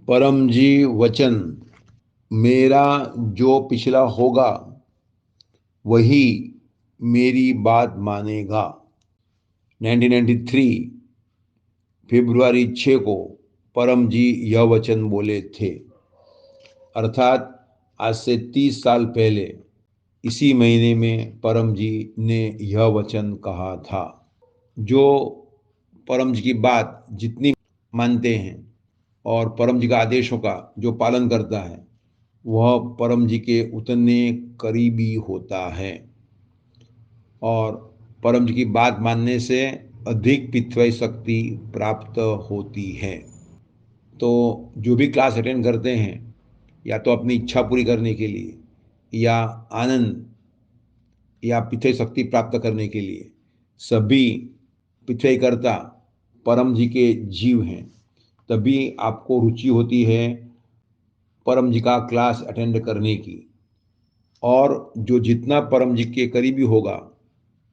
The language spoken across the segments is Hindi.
परम जी वचन, मेरा जो पिछला होगा वही मेरी बात मानेगा। 1993 फरवरी 6 को परम जी यह वचन बोले थे। अर्थात आज से 30 साल पहले इसी महीने में परम जी ने यह वचन कहा था। जो परम जी की बात जितनी मानते हैं और परम जी का आदेशों का जो पालन करता है, वह परम जी के उतने करीबी होता है। और परम जी की बात मानने से अधिक पित्वय शक्ति प्राप्त होती है। तो जो भी क्लास अटेंड करते हैं, या तो अपनी इच्छा पूरी करने के लिए, या आनंद या पित्वय शक्ति प्राप्त करने के लिए, सभी पित्वय कर्ता परम जी के जीव हैं। तभी आपको रुचि होती है परम जी का क्लास अटेंड करने की। और जो जितना परम जी के करीबी होगा,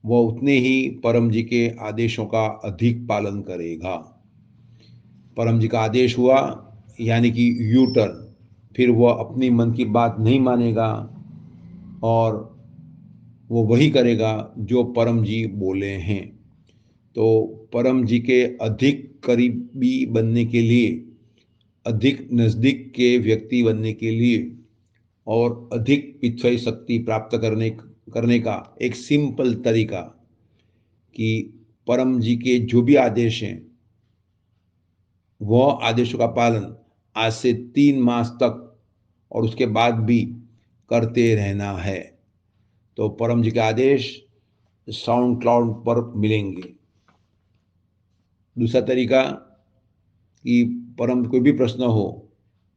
वह उतने ही परम जी के आदेशों का अधिक पालन करेगा। परम जी का आदेश हुआ यानी कि यू टर्न, फिर वह अपनी मन की बात नहीं मानेगा और वो वही करेगा जो परम जी बोले हैं। तो परम जी के अधिक करीबी बनने के लिए, अधिक नज़दीक के व्यक्ति बनने के लिए और अधिक पित्वय शक्ति प्राप्त करने का एक सिंपल तरीका कि परम जी के जो भी आदेश हैं, वह आदेशों का पालन आज से 3 मास तक और उसके बाद भी करते रहना है। तो परम जी के आदेश साउंड क्लाउड पर मिलेंगे। दूसरा तरीका कि परम कोई भी प्रश्न हो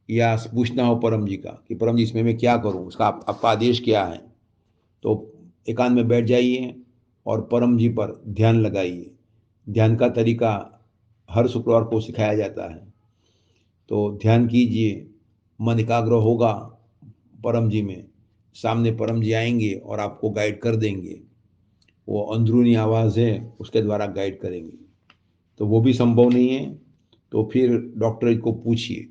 या पूछना हो परम जी का कि परम जी इसमें मैं क्या करूं, उसका आपका आदेश क्या है, तो एकांत में बैठ जाइए और परम जी पर ध्यान लगाइए। ध्यान का तरीका हर शुक्रवार को सिखाया जाता है। तो ध्यान कीजिए, मन एकाग्र होगा परम जी में, सामने परम जी आएंगे और आपको गाइड कर देंगे। वो अंदरूनी आवाज़ है, उसके द्वारा गाइड करेंगे। तो वो भी संभव नहीं है तो फिर डॉक्टर जी को पूछिए।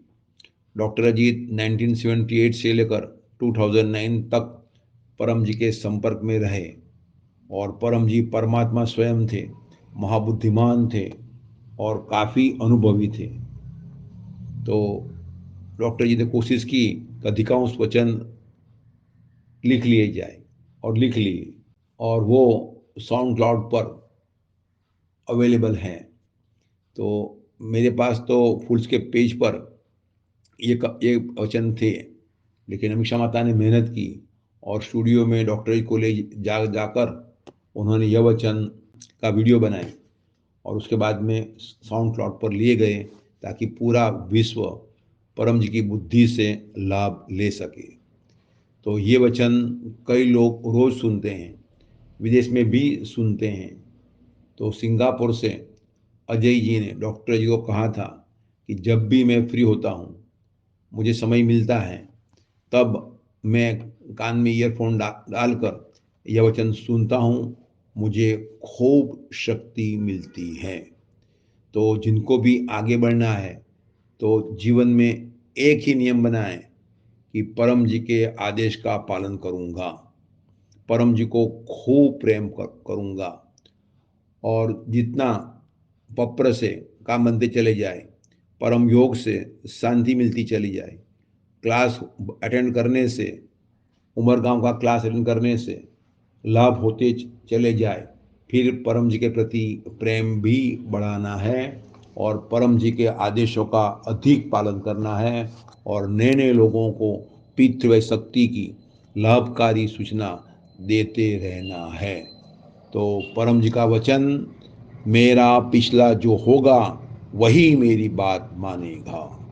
डॉक्टर अजीत 1978 से लेकर 2009 तक परम जी के संपर्क में रहे और परम जी परमात्मा स्वयं थे, महाबुद्धिमान थे और काफ़ी अनुभवी थे। तो डॉक्टर जी ने कोशिश की कि अधिकांश वचन लिख लिए जाए और लिख लिए, और वो साउंड क्लाउड पर अवेलेबल हैं। तो मेरे पास तो फुल्स के पेज पर ये वचन थे, लेकिन अमीषा माता ने मेहनत की और स्टूडियो में डॉक्टर जी को ले जाकर उन्होंने यह वचन का वीडियो बनाए और उसके बाद में साउंड क्लाउड पर लिए गए ताकि पूरा विश्व परम जी की बुद्धि से लाभ ले सके। तो ये वचन कई लोग रोज़ सुनते हैं, विदेश में भी सुनते हैं। तो सिंगापुर से अजय जी ने डॉक्टर जी को कहा था कि जब भी मैं फ्री होता हूँ, मुझे समय मिलता है, तब मैं कान में ईयरफोन डालकर यह वचन सुनता हूँ, मुझे खूब शक्ति मिलती है। तो जिनको भी आगे बढ़ना है तो जीवन में एक ही नियम बनाएं कि परम जी के आदेश का पालन करूँगा, परम जी को खूब प्रेम करूँगा, और जितना पप्र से काम बनते चले जाए, परम योग से शांति मिलती चली जाए, क्लास अटेंड करने से, उमरगांव का क्लास अटेंड करने से लाभ होते चले जाए, फिर परम जी के प्रति प्रेम भी बढ़ाना है और परम जी के आदेशों का अधिक पालन करना है और नए नए लोगों को पितृ शक्ति की लाभकारी सूचना देते रहना है। तो परम जी का वचन, मेरा पिछला जो होगा वही मेरी बात मानेगा।